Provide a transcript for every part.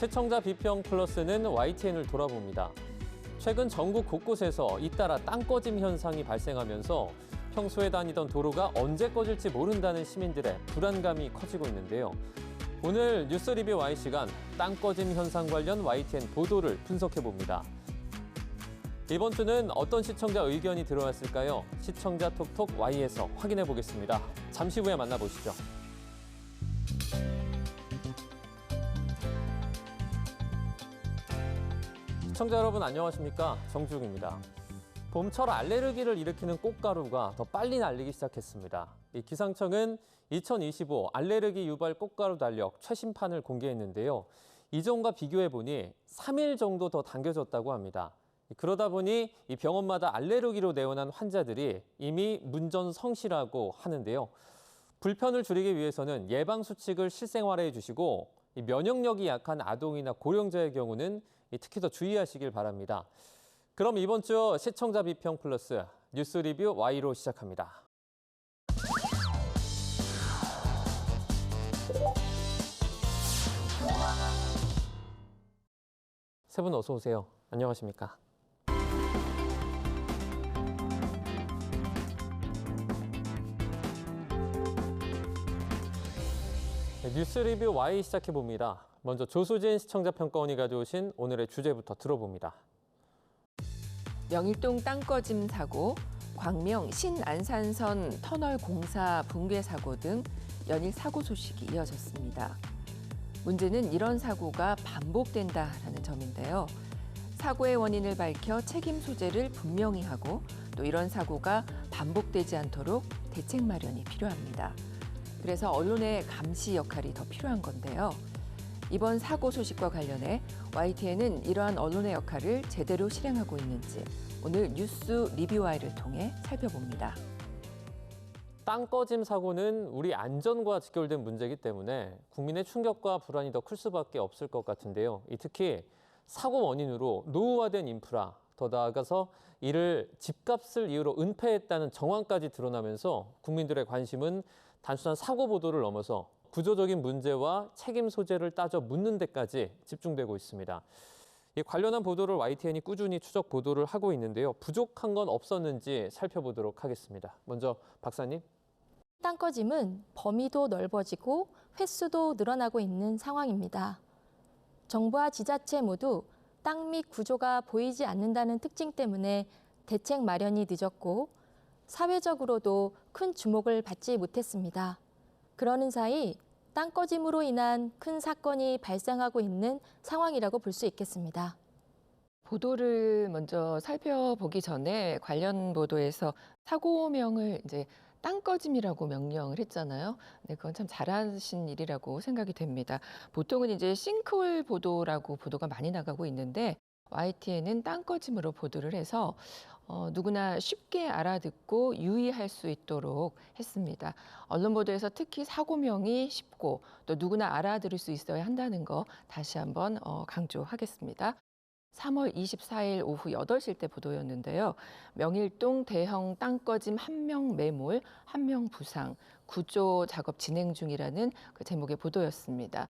시청자 비평 플러스는 YTN을 돌아봅니다. 최근 전국 곳곳에서 잇따라 땅 꺼짐 현상이 발생하면서 평소에 다니던 도로가 언제 꺼질지 모른다는 시민들의 불안감이 커지고 있는데요. 오늘 뉴스 리뷰 Y 시간 땅 꺼짐 현상 관련 YTN 보도를 분석해봅니다. 이번 주는 어떤 시청자 의견이 들어왔을까요? 시청자 톡톡 Y에서 확인해 보겠습니다. 잠시 후에 만나보시죠. 시청자 여러분 안녕하십니까? 정주욱입니다. 봄철 알레르기를 일으키는 꽃가루가 더 빨리 날리기 시작했습니다. 이 기상청은 2025 알레르기 유발 꽃가루 달력 최신판을 공개했는데요. 이전과 비교해보니 3일 정도 더 당겨졌다고 합니다. 그러다 보니 이 병원마다 알레르기로 내원한 환자들이 이미 문전성시라고 하는데요. 불편을 줄이기 위해서는 예방수칙을 실생활화해 주시고 이 면역력이 약한 아동이나 고령자의 경우는 특히 더 주의하시길 바랍니다. 그럼 이번 주 시청자 비평 플러스 뉴스 리뷰 Y로 시작합니다. 세 분 어서 오세요. 안녕하십니까? 뉴스 리뷰 Y 시작해봅니다. 먼저 조수진 시청자평가원이 가져오신 오늘의 주제부터 들어봅니다. 명일동 땅 꺼짐 사고, 광명 신안산선 터널 공사 붕괴 사고 등 연일 사고 소식이 이어졌습니다. 문제는 이런 사고가 반복된다라는 점인데요. 사고의 원인을 밝혀 책임 소재를 분명히 하고 또 이런 사고가 반복되지 않도록 대책 마련이 필요합니다. 그래서 언론의 감시 역할이 더 필요한 건데요. 이번 사고 소식과 관련해 YTN은 이러한 언론의 역할을 제대로 실행하고 있는지 오늘 뉴스 리뷰 Y를 통해 살펴봅니다. 땅 꺼짐 사고는 우리 안전과 직결된 문제이기 때문에 국민의 충격과 불안이 더 클 수밖에 없을 것 같은데요. 특히 사고 원인으로 노후화된 인프라, 더 나아가서 이를 집값을 이유로 은폐했다는 정황까지 드러나면서 국민들의 관심은 단순한 사고 보도를 넘어서 구조적인 문제와 책임 소재를 따져 묻는 데까지 집중되고 있습니다. 이 관련한 보도를 YTN이 꾸준히 추적 보도를 하고 있는데요. 부족한 건 없었는지 살펴보도록 하겠습니다. 먼저 박사님. 땅 꺼짐은 범위도 넓어지고 횟수도 늘어나고 있는 상황입니다. 정부와 지자체 모두 땅 및 구조가 보이지 않는다는 특징 때문에 대책 마련이 늦었고 사회적으로도 큰 주목을 받지 못했습니다. 그러는 사이 땅 꺼짐으로 인한 큰 사건이 발생하고 있는 상황이라고 볼 수 있겠습니다. 보도를 먼저 살펴보기 전에 관련 보도에서 사고명을 땅 꺼짐이라고 명명을 했잖아요. 네, 그건 참 잘하신 일이라고 생각이 됩니다. 보통은 싱크홀 보도라고 보도가 많이 나가고 있는데 YTN은 땅 꺼짐으로 보도를 해서 누구나 쉽게 알아듣고 유의할 수 있도록 했습니다. 언론 보도에서 특히 사고명이 쉽고 또 누구나 알아들을 수 있어야 한다는 거 다시 한번 강조하겠습니다. 3월 24일 오후 8시 때 보도였는데요. 명일동 대형 땅 꺼짐 1명 매몰, 1명 부상, 구조 작업 진행 중이라는 그 제목의 보도였습니다.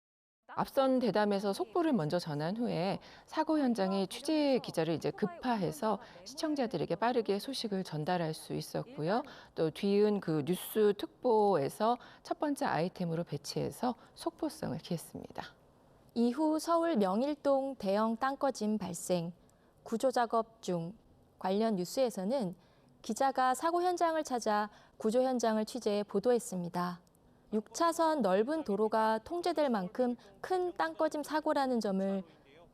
앞선 대담에서 속보를 먼저 전한 후에 사고 현장에 취재 기자를 급파해서 시청자들에게 빠르게 소식을 전달할 수 있었고요. 또 뒤은 그 뉴스 특보에서 첫 번째 아이템으로 배치해서 속보성을 기했습니다. 이후 서울 명일동 대형 땅 꺼짐 발생, 구조 작업 중 관련 뉴스에서는 기자가 사고 현장을 찾아 구조 현장을 취재해 보도했습니다. 6차선 넓은 도로가 통제될 만큼 큰 땅 꺼짐 사고라는 점을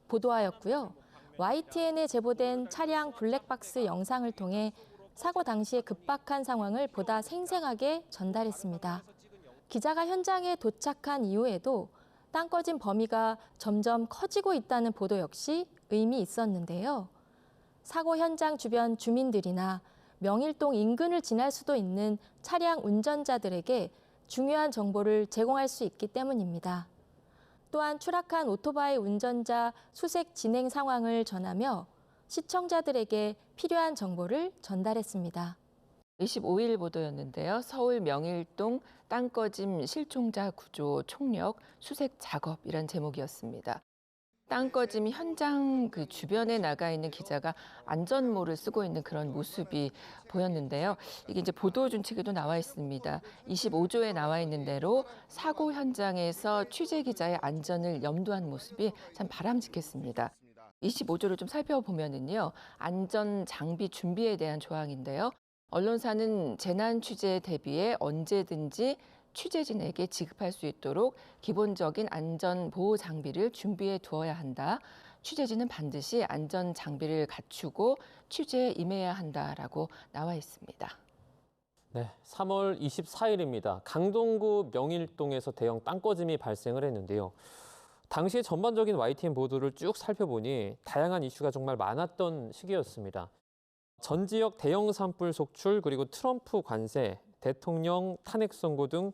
보도하였고요. YTN에 제보된 차량 블랙박스 영상을 통해 사고 당시의 급박한 상황을 보다 생생하게 전달했습니다. 기자가 현장에 도착한 이후에도 땅 꺼짐 범위가 점점 커지고 있다는 보도 역시 의미 있었는데요. 사고 현장 주변 주민들이나 명일동 인근을 지날 수도 있는 차량 운전자들에게 중요한 정보를 제공할 수 있기 때문입니다. 또한 추락한 오토바이 운전자 수색 진행 상황을 전하며 시청자들에게 필요한 정보를 전달했습니다. 25일 보도였는데요. 서울 명일동 땅 꺼짐 실종자 구조 총력 수색 작업이란 제목이었습니다. 땅 꺼짐 현장 그 주변에 나가 있는 기자가 안전모를 쓰고 있는 그런 모습이 보였는데요. 이게 이제 보도 준칙에도 나와 있습니다. 25조에 나와 있는 대로 사고 현장에서 취재 기자의 안전을 염두한 모습이 참 바람직했습니다. 25조를 좀 살펴보면은요, 안전 장비 준비에 대한 조항인데요. 언론사는 재난 취재에 대비해 언제든지 취재진에게 지급할 수 있도록 기본적인 안전 보호 장비를 준비해 두어야 한다. 취재진은 반드시 안전 장비를 갖추고 취재에 임해야 한다라고 나와 있습니다. 네, 3월 24일입니다. 강동구 명일동에서 대형 땅꺼짐이 발생을 했는데요. 당시의 전반적인 YTN 보도를 쭉 살펴보니 다양한 이슈가 정말 많았던 시기였습니다. 전 지역 대형 산불 속출, 그리고 트럼프 관세, 대통령 탄핵 선고 등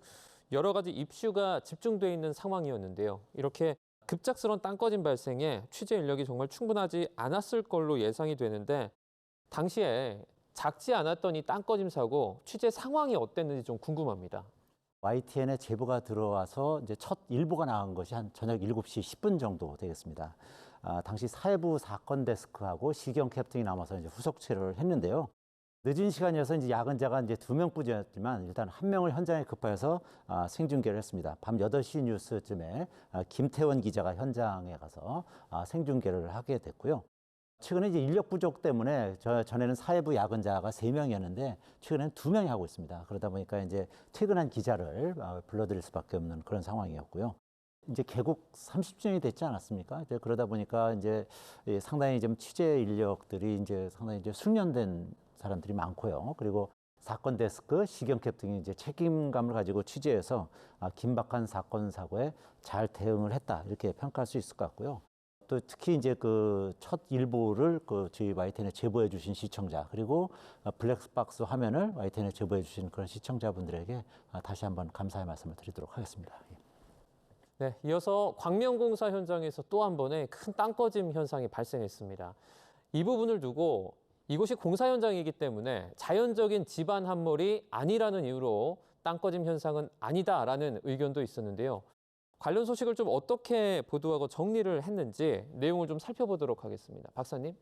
여러 가지 이슈가 집중돼 있는 상황이었는데요. 이렇게 급작스러운 땅꺼짐 발생에 취재 인력이 정말 충분하지 않았을 걸로 예상이 되는데 당시에 작지 않았던 이 땅꺼짐 사고 취재 상황이 어땠는지 좀 궁금합니다. YTN에 제보가 들어와서 이제 첫 일보가 나간 것이 한 저녁 7시 10분 정도 되겠습니다. 당시 사회부 사건 데스크하고 시경 캡틴이 남아서 이제 후속 체류를 했는데요. 늦은 시간이어서 이제 야근자가 이제 2명뿐이었지만 일단 한 명을 현장에 급하여서 생중계를 했습니다. 밤 8시 뉴스쯤에 김태원 기자가 현장에 가서 생중계를 하게 됐고요. 최근에 이제 인력 부족 때문에 전에는 사회부 야근자가 3명이었는데 최근에는 2명이 하고 있습니다. 그러다 보니까 이제 퇴근한 기자를 불러드릴 수밖에 없는 그런 상황이었고요. 이제 개국 30주년이 됐지 않았습니까? 이제 그러다 보니까 이제 상당히 좀 취재 인력들이 이제 상당히 이제 숙련된 사람들이 많고요. 그리고 사건 데스크, 시경 캡틴이 이제 책임감을 가지고 취재해서 긴박한 사건 사고에 잘 대응을 했다 이렇게 평가할 수 있을 것 같고요. 또 특히 이제 그 첫 일보를 저희 YTN에 제보해 주신 시청자, 그리고 블랙박스 화면을 YTN에 제보해 주신 그런 시청자분들에게 다시 한번 감사의 말씀을 드리도록 하겠습니다. 네, 이어서 광명공사 현장에서 또 한 번의 큰 땅꺼짐 현상이 발생했습니다. 이 부분을 두고 이곳이 공사 현장이기 때문에 자연적인 지반 함몰이 아니라는 이유로 땅꺼짐 현상은 아니다라는 의견도 있었는데요. 관련 소식을 좀 어떻게 보도하고 정리를 했는지 내용을 좀 살펴보도록 하겠습니다. 박사님.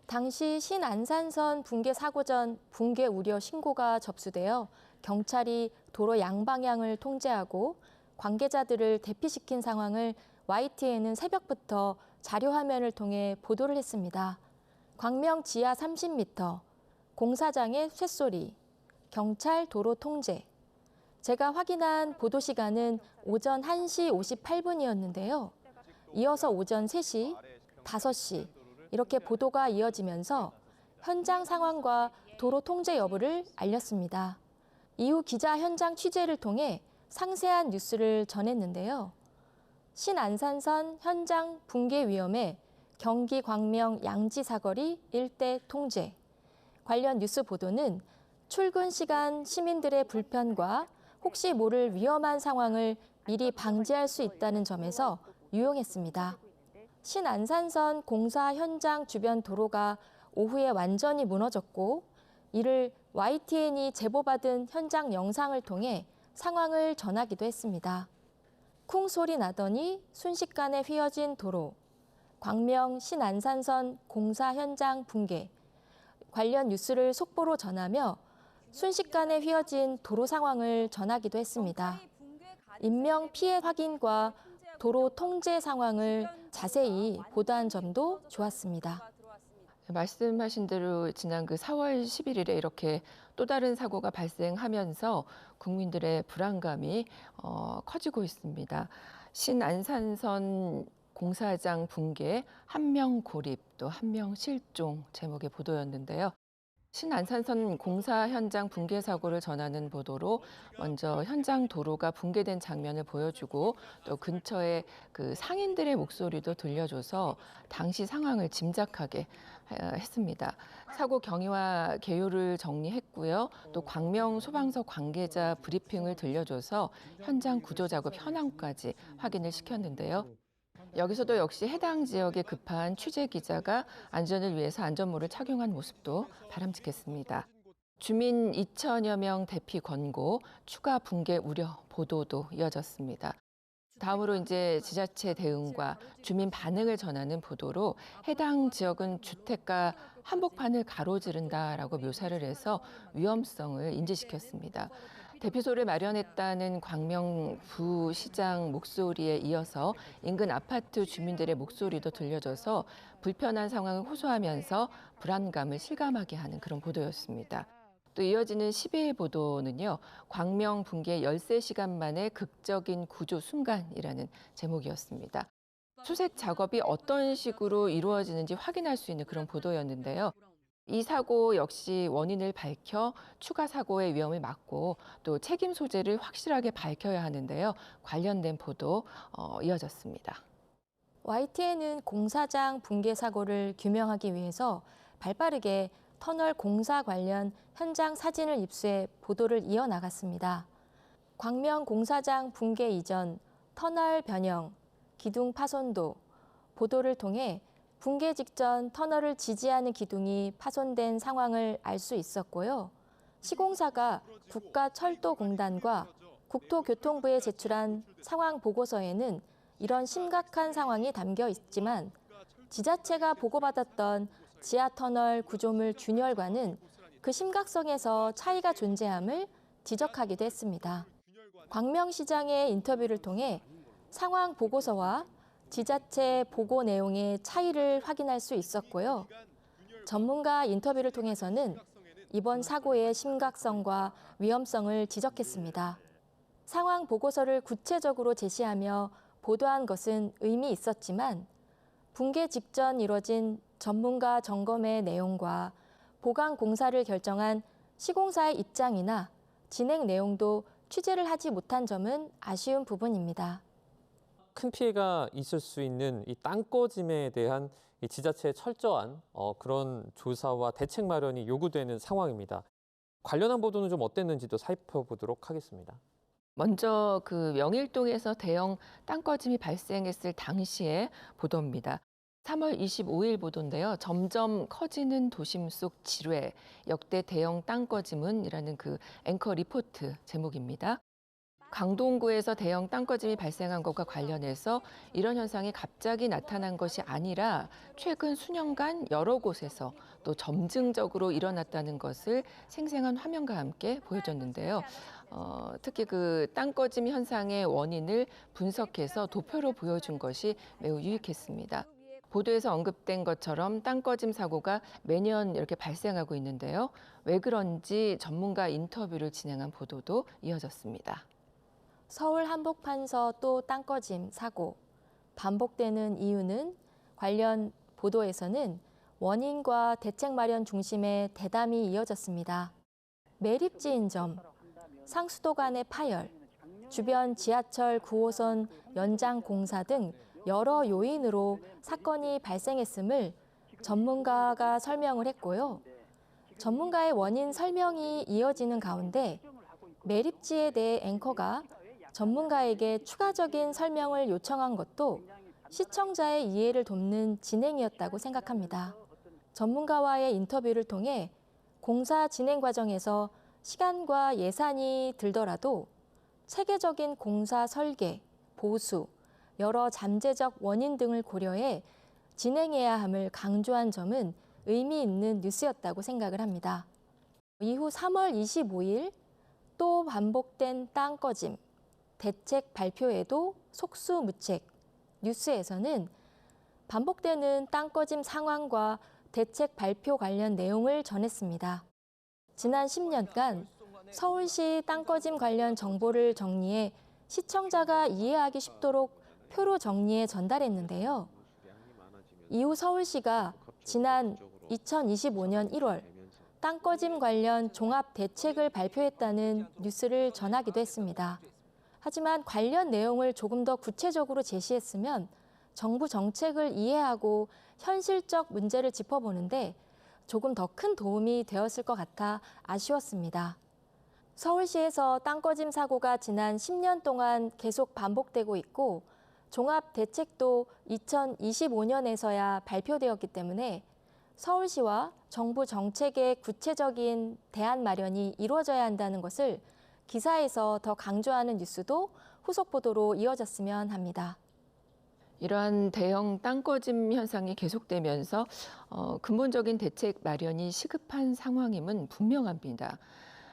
당시 신안산선 붕괴 사고 전 붕괴 우려 신고가 접수되어 경찰이 도로 양방향을 통제하고 관계자들을 대피시킨 상황을 YTN은 새벽부터 자료 화면을 통해 보도를 했습니다. 광명 지하 30m, 공사장의 쇳소리, 경찰 도로 통제. 제가 확인한 보도 시간은 오전 1시 58분이었는데요. 이어서 오전 3시, 5시 이렇게 보도가 이어지면서 현장 상황과 도로 통제 여부를 알렸습니다. 이후 기자 현장 취재를 통해 상세한 뉴스를 전했는데요. 신안산선 현장 붕괴 위험에 경기 광명 양지 사거리 일대 통제. 관련 뉴스 보도는 출근 시간 시민들의 불편과 혹시 모를 위험한 상황을 미리 방지할 수 있다는 점에서 유용했습니다. 신안산선 공사 현장 주변 도로가 오후에 완전히 무너졌고 이를 YTN이 제보받은 현장 영상을 통해 상황을 전하기도 했습니다. 쿵 소리 나더니 순식간에 휘어진 도로, 광명 신안산선 공사 현장 붕괴, 관련 뉴스를 속보로 전하며 순식간에 휘어진 도로 상황을 전하기도 했습니다. 인명 피해 확인과 도로 통제 상황을 자세히 보도한 점도 좋았습니다. 말씀하신 대로 지난 그 4월 11일에 이렇게 또 다른 사고가 발생하면서 국민들의 불안감이 커지고 있습니다. 신안산선 공사장 붕괴, 1명 고립, 또 1명 실종 제목의 보도였는데요. 신안산선 공사 현장 붕괴 사고를 전하는 보도로 먼저 현장 도로가 붕괴된 장면을 보여주고 또 근처에 그 상인들의 목소리도 들려줘서 당시 상황을 짐작하게 했습니다. 사고 경위와 개요를 정리했고요. 또 광명 소방서 관계자 브리핑을 들려줘서 현장 구조 작업 현황까지 확인을 시켰는데요. 여기서도 역시 해당 지역에 급한 취재 기자가 안전을 위해서 안전모를 착용한 모습도 바람직했습니다. 주민 2천여 명 대피 권고, 추가 붕괴 우려 보도도 이어졌습니다. 다음으로 이제 지자체 대응과 주민 반응을 전하는 보도로 해당 지역은 주택가 한복판을 가로지른다라고 묘사를 해서 위험성을 인지시켰습니다. 대피소를 마련했다는 광명 부시장 목소리에 이어서 인근 아파트 주민들의 목소리도 들려져서 불편한 상황을 호소하면서 불안감을 실감하게 하는 그런 보도였습니다. 또 이어지는 12일 보도는요, 광명 붕괴 13시간 만에 극적인 구조 순간이라는 제목이었습니다. 수색 작업이 어떤 식으로 이루어지는지 확인할 수 있는 그런 보도였는데요. 이 사고 역시 원인을 밝혀 추가 사고의 위험을 막고 또 책임 소재를 확실하게 밝혀야 하는데요. 관련된 보도 이어졌습니다. YTN은 공사장 붕괴 사고를 규명하기 위해서 발빠르게 터널 공사 관련 현장 사진을 입수해 보도를 이어나갔습니다. 광명 공사장 붕괴 이전, 터널 변형, 기둥 파손도 보도를 통해 붕괴 직전 터널을 지지하는 기둥이 파손된 상황을 알 수 있었고요. 시공사가 국가철도공단과 국토교통부에 제출한 상황 보고서에는 이런 심각한 상황이 담겨 있지만 지자체가 보고받았던 지하터널 구조물 균열과는 그 심각성에서 차이가 존재함을 지적하기도 했습니다. 광명시장의 인터뷰를 통해 상황 보고서와 지자체 보고 내용의 차이를 확인할 수 있었고요. 전문가 인터뷰를 통해서는 이번 사고의 심각성과 위험성을 지적했습니다. 상황 보고서를 구체적으로 제시하며 보도한 것은 의미 있었지만 붕괴 직전 이뤄진 전문가 점검의 내용과 보강 공사를 결정한 시공사의 입장이나 진행 내용도 취재를 하지 못한 점은 아쉬운 부분입니다. 큰 피해가 있을 수 있는 이 땅꺼짐에 대한 이 지자체의 철저한 그런 조사와 대책 마련이 요구되는 상황입니다. 관련한 보도는 좀 어땠는지도 살펴보도록 하겠습니다. 먼저 그 명일동에서 대형 땅꺼짐이 발생했을 당시의 보도입니다. 3월 25일 보도인데요. 점점 커지는 도심 속 지뢰, 역대 대형 땅꺼짐은이라는 그 앵커 리포트 제목입니다. 강동구에서 대형 땅꺼짐이 발생한 것과 관련해서 이런 현상이 갑자기 나타난 것이 아니라 최근 수년간 여러 곳에서 또 점증적으로 일어났다는 것을 생생한 화면과 함께 보여줬는데요. 특히 그 땅꺼짐 현상의 원인을 분석해서 도표로 보여준 것이 매우 유익했습니다. 보도에서 언급된 것처럼 땅꺼짐 사고가 매년 이렇게 발생하고 있는데요. 왜 그런지 전문가 인터뷰를 진행한 보도도 이어졌습니다. 서울 한복판서 또 땅꺼짐 사고. 반복되는 이유는 관련 보도에서는 원인과 대책 마련 중심의 대담이 이어졌습니다. 매립지인 점, 상수도 간의 파열, 주변 지하철 9호선 연장 공사 등 여러 요인으로 사건이 발생했음을 전문가가 설명을 했고요. 전문가의 원인 설명이 이어지는 가운데 매립지에 대해 앵커가 전문가에게 추가적인 설명을 요청한 것도 시청자의 이해를 돕는 진행이었다고 생각합니다. 전문가와의 인터뷰를 통해 공사 진행 과정에서 시간과 예산이 들더라도 체계적인 공사 설계, 보수, 여러 잠재적 원인 등을 고려해 진행해야 함을 강조한 점은 의미 있는 뉴스였다고 생각을 합니다. 이후 3월 25일 또 반복된 땅꺼짐, 대책 발표에도 속수무책, 뉴스에서는 반복되는 땅꺼짐 상황과 대책 발표 관련 내용을 전했습니다. 지난 10년간 서울시 땅꺼짐 관련 정보를 정리해 시청자가 이해하기 쉽도록 표로 정리해 전달했는데요. 이후 서울시가 지난 2025년 1월 땅꺼짐 관련 종합 대책을 발표했다는 뉴스를 전하기도 했습니다. 하지만 관련 내용을 조금 더 구체적으로 제시했으면 정부 정책을 이해하고 현실적 문제를 짚어보는데 조금 더 큰 도움이 되었을 것 같아 아쉬웠습니다. 서울시에서 땅꺼짐 사고가 지난 10년 동안 계속 반복되고 있고 종합 대책도 2025년에서야 발표되었기 때문에 서울시와 정부 정책의 구체적인 대안 마련이 이루어져야 한다는 것을 기사에서 더 강조하는 뉴스도 후속 보도로 이어졌으면 합니다. 이러한 대형 땅꺼짐 현상이 계속되면서 근본적인 대책 마련이 시급한 상황임은 분명합니다.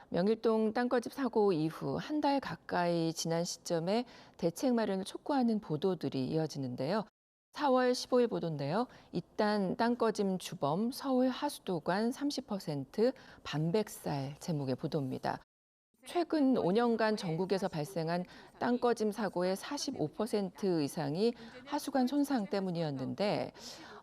명일동 땅꺼집 사고 이후 한 달 가까이 지난 시점에 대책 마련을 촉구하는 보도들이 이어지는데요. 4월 15일 보도인데요. 이딴 땅꺼짐 주범 서울 하수도관 30% 반백살 제목의 보도입니다. 최근 5년간 전국에서 발생한 땅꺼짐 사고의 45% 이상이 하수관 손상 때문이었는데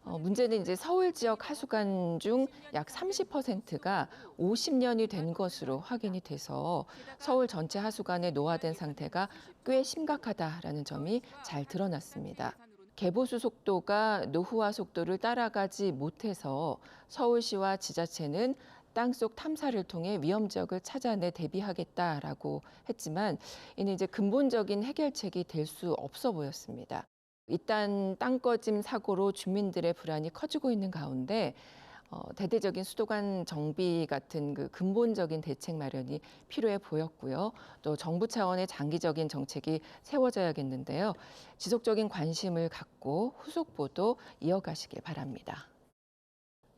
문제는 이제 서울 지역 하수관 중 약 30%가 50년이 된 것으로 확인이 돼서 서울 전체 하수관의 노화된 상태가 꽤 심각하다라는 점이 잘 드러났습니다. 개보수 속도가 노후화 속도를 따라가지 못해서 서울시와 지자체는 땅속 탐사를 통해 위험 지역을 찾아내 대비하겠다라고 했지만 이는 이제 근본적인 해결책이 될 수 없어 보였습니다. 이딴 땅꺼짐 사고로 주민들의 불안이 커지고 있는 가운데 대대적인 수도관 정비 같은 그 근본적인 대책 마련이 필요해 보였고요. 또 정부 차원의 장기적인 정책이 세워져야겠는데요. 지속적인 관심을 갖고 후속 보도 이어가시길 바랍니다.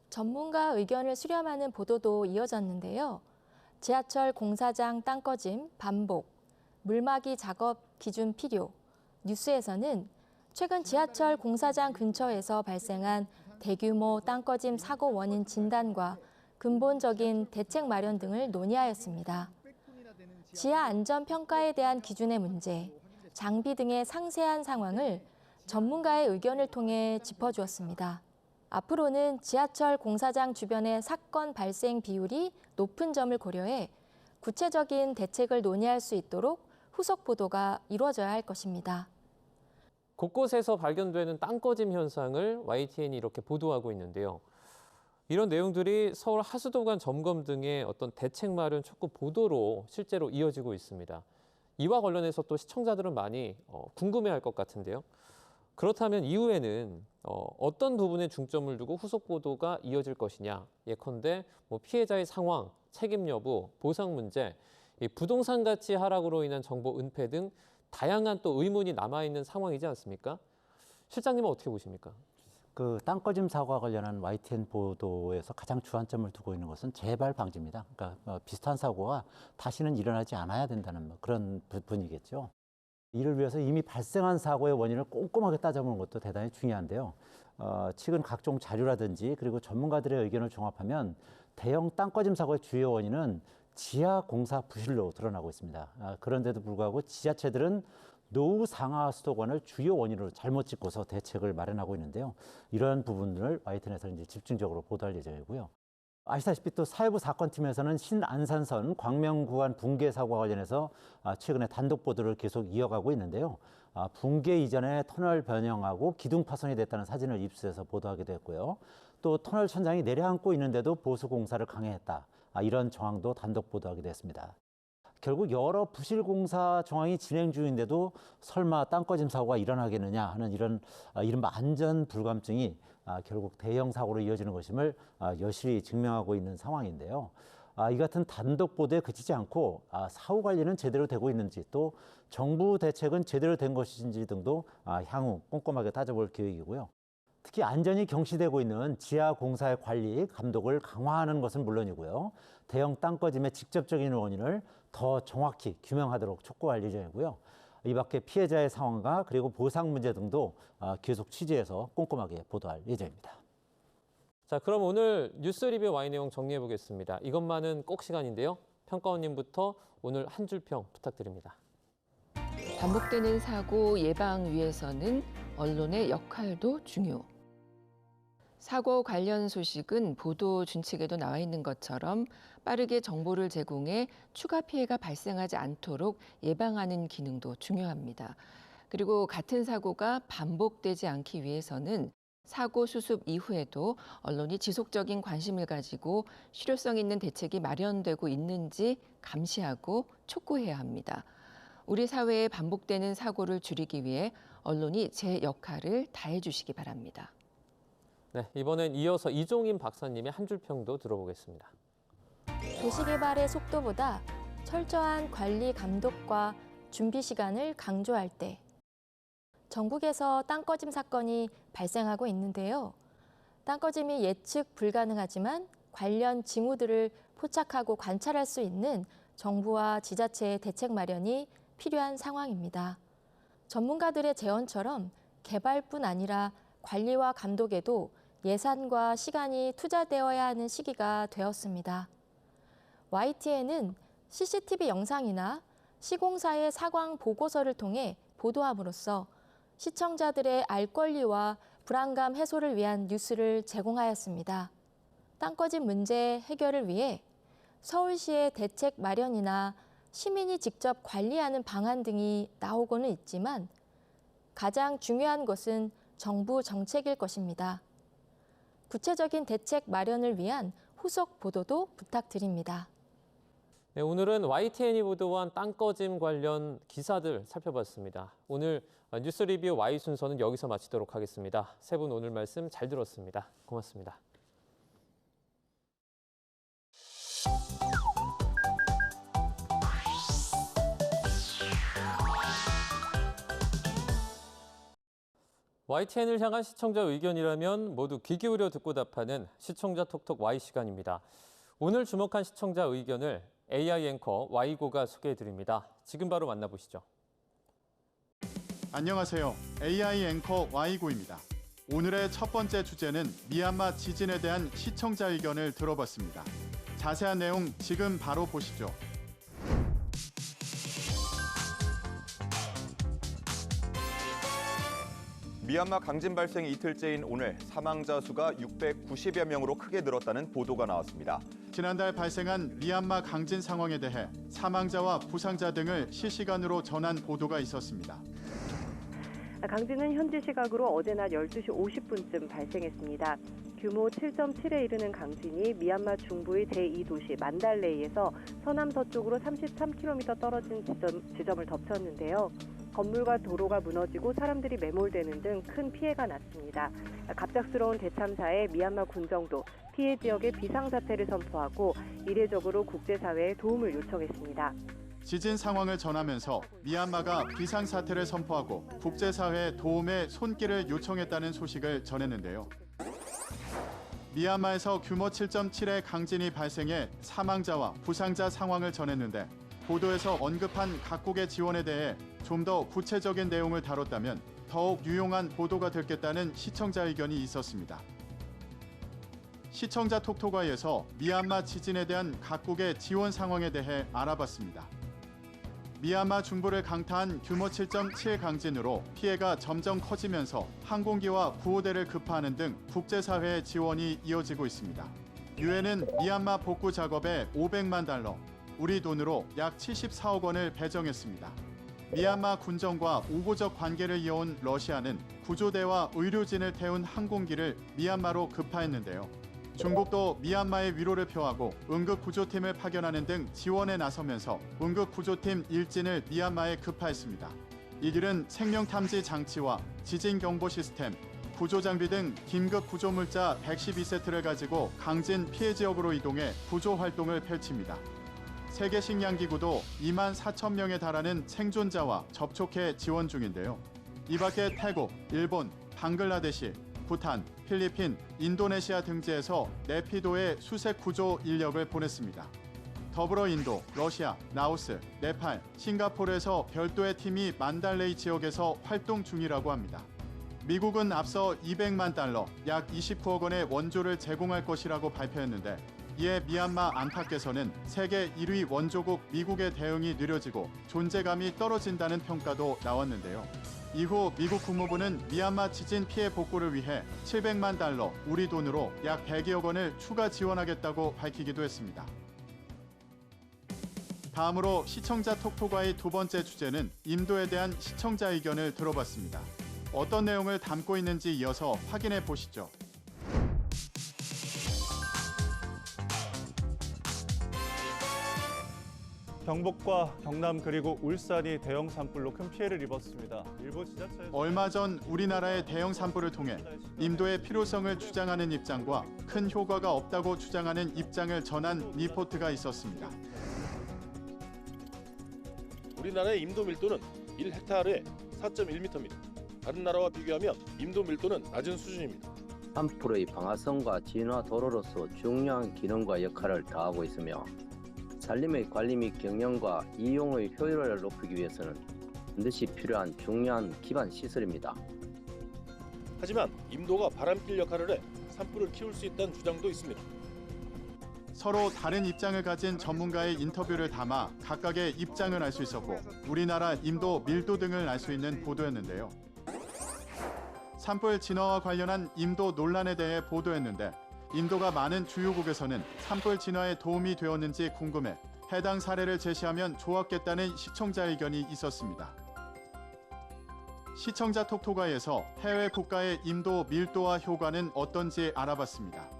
전문가 의견을 수렴하는 보도도 이어졌는데요. 지하철 공사장 땅꺼짐 반복, 물막이 작업 기준 필요. 뉴스에서는 최근 지하철 공사장 근처에서 발생한 대규모 땅꺼짐 사고 원인 진단과 근본적인 대책 마련 등을 논의하였습니다. 지하 안전 평가에 대한 기준의 문제, 장비 등의 상세한 상황을 전문가의 의견을 통해 짚어주었습니다. 앞으로는 지하철 공사장 주변의 사건 발생 비율이 높은 점을 고려해 구체적인 대책을 논의할 수 있도록 후속 보도가 이루어져야 할 것입니다. 곳곳에서 발견되는 땅꺼짐 현상을 YTN이 이렇게 보도하고 있는데요. 이런 내용들이 서울 하수도관 점검 등의 어떤 대책 마련 촉구 보도로 실제로 이어지고 있습니다. 이와 관련해서 또 시청자들은 많이 궁금해할 것 같은데요. 그렇다면 이후에는 어떤 부분에 중점을 두고 후속 보도가 이어질 것이냐. 예컨대 피해자의 상황, 책임 여부, 보상 문제, 부동산 가치 하락으로 인한 정보 은폐 등 다양한 또 의문이 남아있는 상황이지 않습니까? 실장님은 어떻게 보십니까? 그 땅꺼짐 사고와 관련한 YTN 보도에서 가장 주안점을 두고 있는 것은 재발 방지입니다. 그러니까 비슷한 사고가 다시는 일어나지 않아야 된다는 그런 부분이겠죠. 이를 위해서 이미 발생한 사고의 원인을 꼼꼼하게 따져보는 것도 대단히 중요한데요. 최근 각종 자료라든지 그리고 전문가들의 의견을 종합하면 대형 땅꺼짐 사고의 주요 원인은 지하 공사 부실로 드러나고 있습니다. 그런데도 불구하고 지자체들은 노후 상하 수도관을 주요 원인으로 잘못 짚고서 대책을 마련하고 있는데요. 이러한 부분을 YTN에서 이제 집중적으로 보도할 예정이고요. 아시다시피 또 사회부 사건팀에서는 신안산선 광명 구간 붕괴 사고와 관련해서 최근에 단독 보도를 계속 이어가고 있는데요. 붕괴 이전에 터널 변형하고 기둥 파손이 됐다는 사진을 입수해서 보도하기도 했고요. 또 터널 천장이 내려앉고 있는데도 보수 공사를 강행했다. 이런 정황도 단독 보도하기도 했습니다. 결국 여러 부실 공사 정황이 진행 중인데도 설마 땅꺼짐 사고가 일어나겠느냐 하는 이런 이른바 안전 불감증이 결국 대형 사고로 이어지는 것임을 여실히 증명하고 있는 상황인데요. 이 같은 단독 보도에 그치지 않고 사후 관리는 제대로 되고 있는지 또 정부 대책은 제대로 된 것인지 등도 향후 꼼꼼하게 따져볼 계획이고요. 특히 안전이 경시되고 있는 지하 공사의 관리, 감독을 강화하는 것은 물론이고요. 대형 땅꺼짐의 직접적인 원인을 더 정확히 규명하도록 촉구할 예정이고요. 이 밖에 피해자의 상황과 그리고 보상 문제 등도 계속 취재해서 꼼꼼하게 보도할 예정입니다. 자, 그럼 오늘 뉴스 리뷰 와인 내용 정리해 보겠습니다. 이것만은 꼭 시간인데요. 평가원님부터 오늘 한 줄 평 부탁드립니다. 반복되는 사고 예방 위해서는 언론의 역할도 중요. 사고 관련 소식은 보도 준칙에도 나와 있는 것처럼 빠르게 정보를 제공해 추가 피해가 발생하지 않도록 예방하는 기능도 중요합니다. 그리고 같은 사고가 반복되지 않기 위해서는 사고 수습 이후에도 언론이 지속적인 관심을 가지고 실효성 있는 대책이 마련되고 있는지 감시하고 촉구해야 합니다. 우리 사회에 반복되는 사고를 줄이기 위해 언론이 제 역할을 다해 주시기 바랍니다. 네, 이번엔 이어서 이종임 박사님의 한 줄 평도 들어보겠습니다. 도시개발의 속도보다 철저한 관리 감독과 준비 시간을 강조할 때 전국에서 땅 꺼짐 사건이 발생하고 있는데요. 땅 꺼짐이 예측 불가능하지만 관련 징후들을 포착하고 관찰할 수 있는 정부와 지자체의 대책 마련이 필요한 상황입니다. 전문가들의 제언처럼 개발뿐 아니라 관리와 감독에도 예산과 시간이 투자되어야 하는 시기가 되었습니다. YTN은 CCTV 영상이나 시공사의 사광 보고서를 통해 보도함으로써 시청자들의 알 권리와 불안감 해소를 위한 뉴스를 제공하였습니다. 땅 꺼짐 문제 해결을 위해 서울시의 대책 마련이나 시민이 직접 관리하는 방안 등이 나오고는 있지만 가장 중요한 것은 정부 정책일 것입니다. 구체적인 대책 마련을 위한 후속 보도도 부탁드립니다. 네, 오늘은 YTN이 보도한 땅 꺼짐 관련 기사들 살펴봤습니다. 오늘 뉴스 리뷰 Y 순서는 여기서 마치도록 하겠습니다. 세 분 오늘 말씀 잘 들었습니다. 고맙습니다. YTN을 향한 시청자 의견이라면 모두 귀 기울여 듣고 답하는 시청자 톡톡 Y 시간입니다. 오늘 주목한 시청자 의견을 AI 앵커 Y고가 소개해드립니다. 지금 바로 만나보시죠. 안녕하세요. AI 앵커 Y고입니다. 오늘의 첫 번째 주제는 미얀마 지진에 대한 시청자 의견을 들어봤습니다. 자세한 내용 지금 바로 보시죠. 미얀마 강진 발생 이틀째인 오늘 사망자 수가 690여 명으로 크게 늘었다는 보도가 나왔습니다. 지난달 발생한 미얀마 강진 상황에 대해 사망자와 부상자 등을 실시간으로 전한 보도가 있었습니다. 강진은 현지 시각으로 어제 낮 12시 50분쯤 발생했습니다. 규모 7.7에 이르는 강진이 미얀마 중부의 제2도시 만달레이에서 서남서쪽으로 33km 떨어진 지점을 덮쳤는데요. 건물과 도로가 무너지고 사람들이 매몰되는 등 큰 피해가 났습니다. 갑작스러운 대참사에 미얀마 군정도 피해 지역에 비상사태를 선포하고 이례적으로 국제사회에 도움을 요청했습니다. 지진 상황을 전하면서 미얀마가 비상사태를 선포하고 국제사회의 도움에 손길을 요청했다는 소식을 전했는데요. 미얀마에서 규모 7.7의 강진이 발생해 사망자와 부상자 상황을 전했는데 보도에서 언급한 각국의 지원에 대해 좀 더 구체적인 내용을 다뤘다면 더욱 유용한 보도가 됐겠다는 시청자 의견이 있었습니다. 시청자 톡톡아이에서 미얀마 지진에 대한 각국의 지원 상황에 대해 알아봤습니다. 미얀마 중부를 강타한 규모 7.7 강진으로 피해가 점점 커지면서 항공기와 구호대를 급파하는 등 국제사회의 지원이 이어지고 있습니다. 유엔은 미얀마 복구 작업에 500만 달러, 우리 돈으로 약 74억 원을 배정했습니다. 미얀마 군정과 우호적 관계를 이어온 러시아는 구조대와 의료진을 태운 항공기를 미얀마로 급파했는데요. 중국도 미얀마의 위로를 표하고 응급구조팀을 파견하는 등 지원에 나서면서 응급구조팀 일진을 미얀마에 급파했습니다. 이들은 생명탐지 장치와 지진경보 시스템, 구조장비 등 긴급 구조물자 112세트를 가지고 강진 피해 지역으로 이동해 구조활동을 펼칩니다. 세계식량기구도 2만 4천 명에 달하는 생존자와 접촉해 지원 중인데요. 이 밖에 태국, 일본, 방글라데시, 부탄, 필리핀, 인도네시아 등지에서 네피도의 수색 구조 인력을 보냈습니다. 더불어 인도, 러시아, 라오스, 네팔, 싱가포르에서 별도의 팀이 만달레이 지역에서 활동 중이라고 합니다. 미국은 앞서 200만 달러, 약 29억 원의 원조를 제공할 것이라고 발표했는데 이에 미얀마 안팎에서는 세계 1위 원조국 미국의 대응이 느려지고 존재감이 떨어진다는 평가도 나왔는데요. 이후 미국 국무부는 미얀마 지진 피해 복구를 위해 700만 달러, 우리 돈으로 약 100여억 원을 추가 지원하겠다고 밝히기도 했습니다. 다음으로 시청자 톡톡과의 두 번째 주제는 인도에 대한 시청자 의견을 들어봤습니다. 어떤 내용을 담고 있는지 이어서 확인해 보시죠. 경북과 경남 그리고 울산이 대형 산불로 큰 피해를 입었습니다. 일부 지자체에서 얼마 전 우리나라의 대형 산불을 통해 인도의 필요성을 주장하는 입장과 큰 효과가 없다고 주장하는 입장을 전한 리포트가 있었습니다. 우리나라의 임도 밀도는 1헥타르에 4.1m입니다. 다른 나라와 비교하면 임도 밀도는 낮은 수준입니다. 산불의 방화성과 진화 도로로서 중요한 기능과 역할을 다하고 있으며 산림의 관리 및 경영과 이용의 효율을 높이기 위해서는 반드시 필요한 중요한 기반 시설입니다. 하지만 임도가 바람길 역할을 해 산불을 키울 수 있다는 주장도 있습니다. 서로 다른 입장을 가진 전문가의 인터뷰를 담아 각각의 입장을 알 수 있었고 우리나라 임도, 밀도 등을 알 수 있는 보도였는데요. 산불 진화와 관련한 임도 논란에 대해 보도했는데 인도가 많은 주요국에서는 산불 진화에 도움이 되었는지 궁금해 해당 사례를 제시하면 좋았겠다는 시청자 의견이 있었습니다. 시청자 톡톡아에서 해외 국가의 임도, 밀도와 효과는 어떤지 알아봤습니다.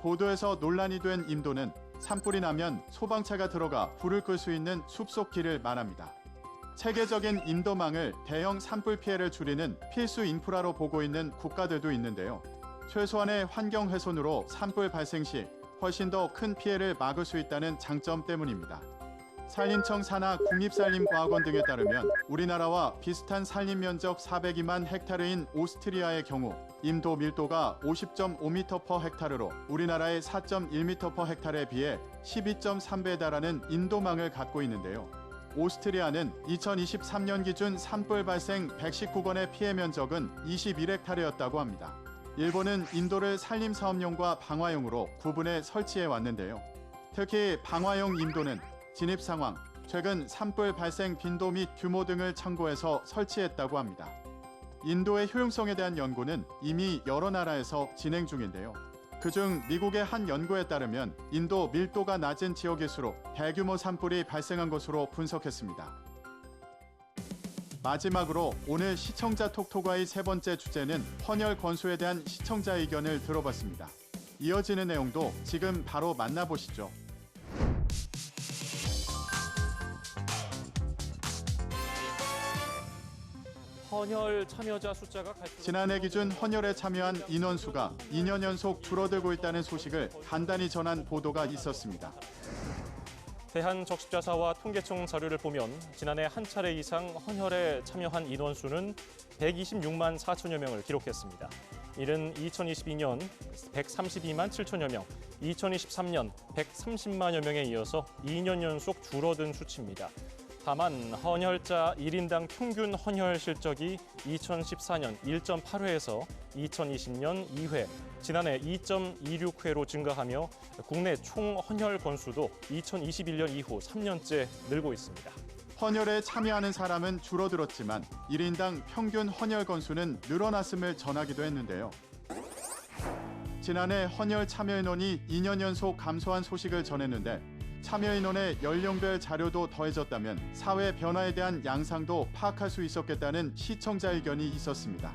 보도에서 논란이 된 임도는 산불이 나면 소방차가 들어가 불을 끌 수 있는 숲속 길을 말합니다. 체계적인 임도망을 대형 산불 피해를 줄이는 필수 인프라로 보고 있는 국가들도 있는데요. 최소한의 환경 훼손으로 산불 발생 시 훨씬 더 큰 피해를 막을 수 있다는 장점 때문입니다. 산림청 산하 국립산림과학원 등에 따르면 우리나라와 비슷한 산림 면적 402만 헥타르인 오스트리아의 경우 임도 밀도가 50.5m/헥타르로 우리나라의 4.1m/헥타르에 비해 12.3배에 달하는 인도망을 갖고 있는데요. 오스트리아는 2023년 기준 산불 발생 119건의 피해 면적은 21헥타르였다고 합니다. 일본은 인도를 산림 사업용과 방화용으로 구분해 설치해 왔는데요. 특히 방화용 임도는 진입 상황, 최근 산불 발생 빈도 및 규모 등을 참고해서 설치했다고 합니다. 인도의 효용성에 대한 연구는 이미 여러 나라에서 진행 중인데요. 그중 미국의 한 연구에 따르면 인도 밀도가 낮은 지역일수록 대규모 산불이 발생한 것으로 분석했습니다. 마지막으로 오늘 시청자 톡톡아의 세 번째 주제는 헌혈 건수에 대한 시청자 의견을 들어봤습니다. 이어지는 내용도 지금 바로 만나보시죠. 헌혈 참여자 숫자가 지난해 기준 헌혈에 참여한 인원수가 2년 연속 줄어들고 있다는 소식을 간단히 전한 보도가 있었습니다. 대한적십자사와 통계청 자료를 보면 지난해 한 차례 이상 헌혈에 참여한 인원수는 126만 4천여 명을 기록했습니다. 이는 2022년 132만 7천여 명, 2023년 130만여 명에 이어서 2년 연속 줄어든 수치입니다. 다만 헌혈자 1인당 평균 헌혈 실적이 2014년 1.8회에서 2020년 2회, 지난해 2.26회로 증가하며 국내 총 헌혈 건수도 2021년 이후 3년째 늘고 있습니다. 헌혈에 참여하는 사람은 줄어들었지만 1인당 평균 헌혈 건수는 늘어났음을 전하기도 했는데요. 지난해 헌혈 참여 인원이 2년 연속 감소한 소식을 전했는데 참여 인원의 연령별 자료도 더해졌다면 사회 변화에 대한 양상도 파악할 수 있었겠다는 시청자 의견이 있었습니다.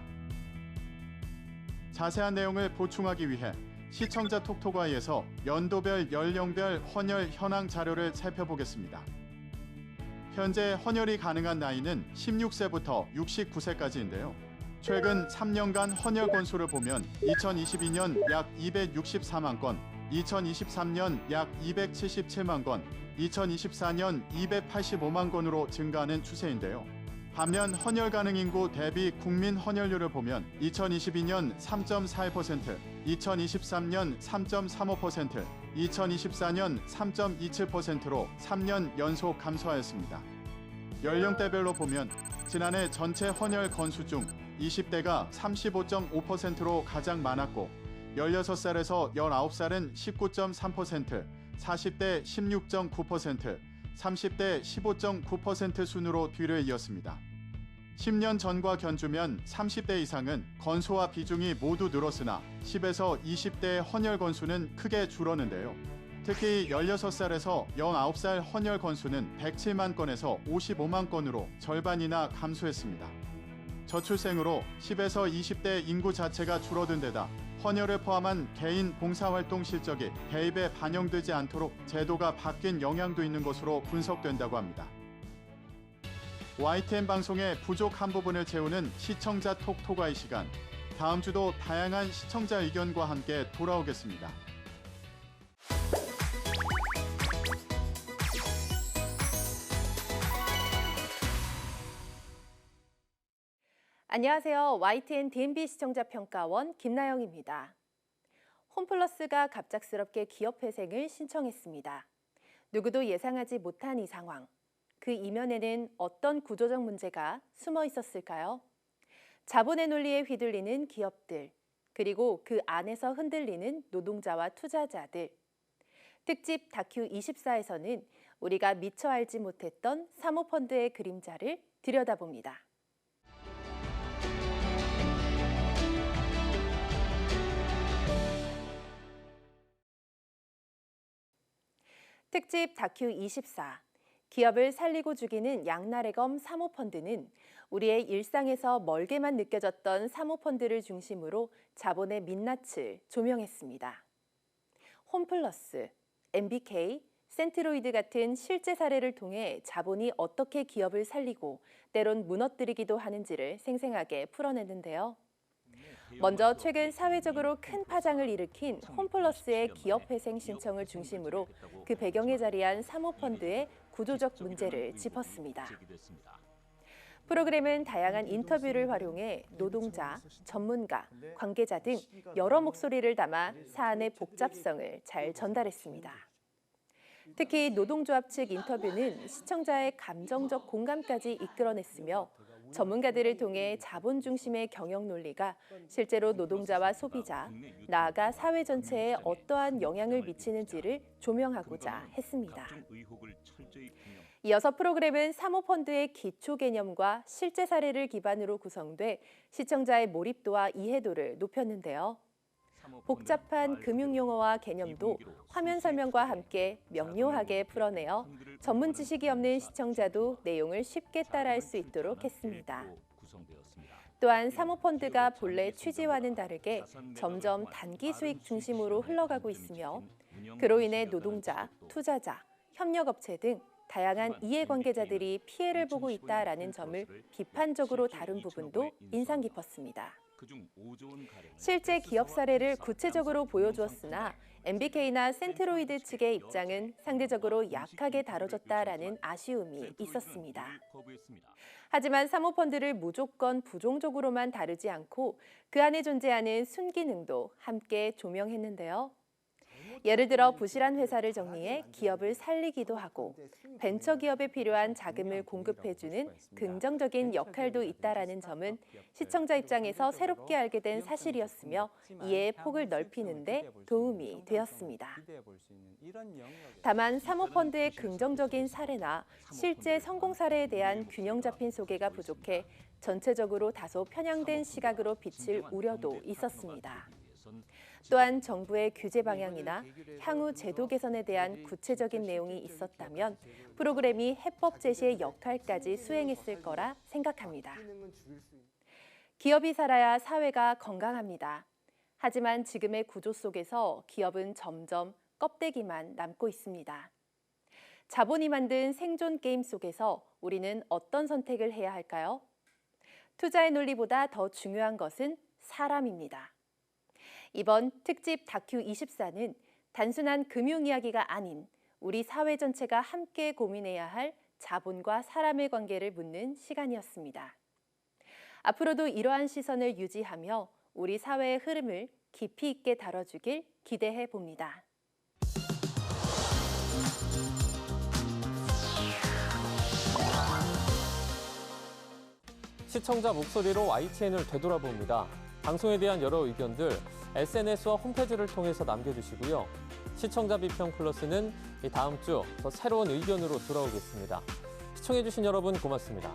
자세한 내용을 보충하기 위해 시청자 톡톡아이에서 연도별 연령별 헌혈 현황 자료를 살펴보겠습니다. 현재 헌혈이 가능한 나이는 16세부터 69세까지인데요. 최근 3년간 헌혈 건수를 보면 2022년 약 264만 건, 2023년 약 277만 건, 2024년 285만 건으로 증가하는 추세인데요. 반면 헌혈 가능 인구 대비 국민 헌혈률을 보면 2022년 3.41%, 2023년 3.35%, 2024년 3.27%로 3년 연속 감소하였습니다. 연령대별로 보면 지난해 전체 헌혈 건수 중 20대가 35.5%로 가장 많았고 16살에서 19살은 19.3%, 40대 16.9%, 30대 15.9% 순으로 뒤를 이었습니다. 10년 전과 견주면 30대 이상은 건수와 비중이 모두 늘었으나 10에서 20대의 헌혈 건수는 크게 줄었는데요. 특히 16살에서 19살 헌혈 건수는 107만 건에서 55만 건으로 절반이나 감소했습니다. 저출생으로 10에서 20대 인구 자체가 줄어든 데다 헌혈을 포함한 개인 봉사활동 실적이 대입에 반영되지 않도록 제도가 바뀐 영향도 있는 것으로 분석된다고 합니다. YTN 방송의 부족한 부분을 채우는 시청자 톡톡아이 시간. 다음 주도 다양한 시청자 의견과 함께 돌아오겠습니다. 안녕하세요. YTN DMB 시청자평가원 김나영입니다. 홈플러스가 갑작스럽게 기업회생을 신청했습니다. 누구도 예상하지 못한 이 상황. 그 이면에는 어떤 구조적 문제가 숨어 있었을까요? 자본의 논리에 휘둘리는 기업들, 그리고 그 안에서 흔들리는 노동자와 투자자들. 특집 다큐 24에서는 우리가 미처 알지 못했던 사모펀드의 그림자를 들여다봅니다. 특집 다큐 24. 기업을 살리고 죽이는 양날의 검 사모펀드는 우리의 일상에서 멀게만 느껴졌던 사모펀드를 중심으로 자본의 민낯을 조명했습니다. 홈플러스, MBK, 센트로이드 같은 실제 사례를 통해 자본이 어떻게 기업을 살리고 때론 무너뜨리기도 하는지를 생생하게 풀어냈는데요. 먼저 최근 사회적으로 큰 파장을 일으킨 홈플러스의 기업회생 신청을 중심으로 그 배경에 자리한 사모펀드의 구조적 문제를 짚었습니다. 프로그램은 다양한 인터뷰를 활용해 노동자, 전문가, 관계자 등 여러 목소리를 담아 사안의 복잡성을 잘 전달했습니다. 특히 노동조합 측 인터뷰는 시청자의 감정적 공감까지 이끌어냈으며 전문가들을 통해 자본 중심의 경영 논리가 실제로 노동자와 소비자, 나아가 사회 전체에 어떠한 영향을 미치는지를 조명하고자 했습니다. 이어서 프로그램은 사모펀드의 기초 개념과 실제 사례를 기반으로 구성돼 시청자의 몰입도와 이해도를 높였는데요. 복잡한 금융용어와 개념도 화면 설명과 함께 명료하게 풀어내어 전문 지식이 없는 시청자도 내용을 쉽게 따라할 수 있도록 했습니다. 또한 사모펀드가 본래 취지와는 다르게 점점 단기 수익 중심으로 흘러가고 있으며 그로 인해 노동자, 투자자, 협력업체 등 다양한 이해관계자들이 피해를 보고 있다라는 점을 비판적으로 다룬 부분도 인상 깊었습니다. 실제 기업 사례를 구체적으로 보여주었으나 MBK나 센트로이드 측의 입장은 상대적으로 약하게 다뤄졌다라는 아쉬움이 있었습니다. 하지만 사모펀드를 무조건 부정적으로만 다루지 않고 그 안에 존재하는 순기능도 함께 조명했는데요. 예를 들어 부실한 회사를 정리해 기업을 살리기도 하고 벤처기업에 필요한 자금을 공급해주는 긍정적인 역할도 있다라는 점은 시청자 입장에서 새롭게 알게 된 사실이었으며 이해의 폭을 넓히는 데 도움이 되었습니다. 다만 사모펀드의 긍정적인 사례나 실제 성공 사례에 대한 균형 잡힌 소개가 부족해 전체적으로 다소 편향된 시각으로 비칠 우려도 있었습니다. 또한 정부의 규제 방향이나 향후 제도 개선에 대한 구체적인 내용이 있었다면 프로그램이 해법 제시의 역할까지 수행했을 거라 생각합니다. 기업이 살아야 사회가 건강합니다. 하지만 지금의 구조 속에서 기업은 점점 껍데기만 남고 있습니다. 자본이 만든 생존 게임 속에서 우리는 어떤 선택을 해야 할까요? 투자의 논리보다 더 중요한 것은 사람입니다. 이번 특집 다큐 24는 단순한 금융 이야기가 아닌 우리 사회 전체가 함께 고민해야 할 자본과 사람의 관계를 묻는 시간이었습니다. 앞으로도 이러한 시선을 유지하며 우리 사회의 흐름을 깊이 있게 다뤄주길 기대해 봅니다. 시청자 목소리로 YTN을 되돌아봅니다. 방송에 대한 여러 의견들 SNS와 홈페이지를 통해서 남겨주시고요. 시청자 비평 플러스는 다음 주 더 새로운 의견으로 돌아오겠습니다. 시청해주신 여러분 고맙습니다.